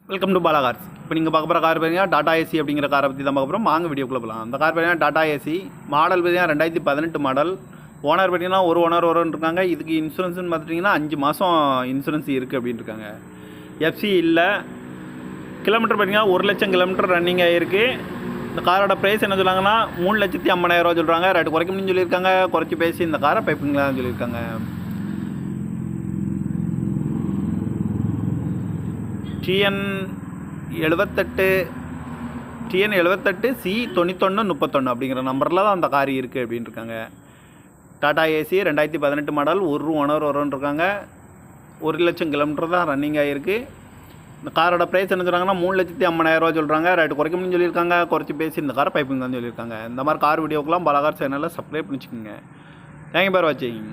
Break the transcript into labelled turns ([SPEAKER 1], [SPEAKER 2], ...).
[SPEAKER 1] Welcome to Bala cars. இப்போ நீங்கள் பார்க்க போகிற கார் பார்த்தீங்கன்னா டாடா ஏசி அப்படிங்கிற காரை பற்றி தான் பார்க்க போகிறோம். வாங்க வீடியோக்குள்ளே போகலாம். அந்த கார் பார்த்தீங்கன்னா டாடா ஏசி மாடல் பார்த்தீங்கன்னா 2018 மாடல். ஓனர் பார்த்தீங்கன்னா ஒரு ஓனர் வரும்னு இருக்காங்க. இதுக்கு இன்சூரன்ஸ்னு பார்த்துட்டிங்கன்னா 5 மாதம் இன்சூரன்ஸ் இருக்குது அப்படின்னு இருக்காங்க. எஃப்சி இல்லை. கிலோமீட்டர் பார்த்தீங்கன்னா 1,00,000 கிலோமீட்டர் ரன்னிங் ஆகிருக்கு. இந்த காரோட ப்ரைஸ் என்ன சொல்கிறாங்கன்னா 3,50,000 சொல்கிறாங்க. ரேட்டு குறைக்க முடியும்னு சொல்லியிருக்காங்க. குறைச்சி பேசி இந்த காரை பைப்பிங்களாக சொல்லியிருக்காங்க. TN 78 C9131 அப்படிங்கிற நம்பரில் தான் அந்த கார் இருக்குது அப்படின்னு இருக்காங்க. Tata AC 2018 model. ஒரு ஓனர் வரும்னு இருக்காங்க. 1,00,000 கிலோமீட்டர் தான் ரன்னிங் ஆகிருக்கு. இந்த காரோட ப்ரைஸ் என்ன சொல்கிறாங்கன்னா 3,50,000 சொல்கிறாங்க. ரேட்டு குறைக்க முடியும்னு சொல்லியிருக்காங்க. குறைச்சி பேசி இந்த காரை பைப்பிங் தான் சொல்லியிருக்காங்க. இந்த மாதிரி கார் வீடியோக்கெலாம் பாலா கார் சேனலில் சப்ஸ்கிரைப் பண்ணிச்சுக்கோங்க. தேங்க்யூ ஃபார் வாட்சிங்.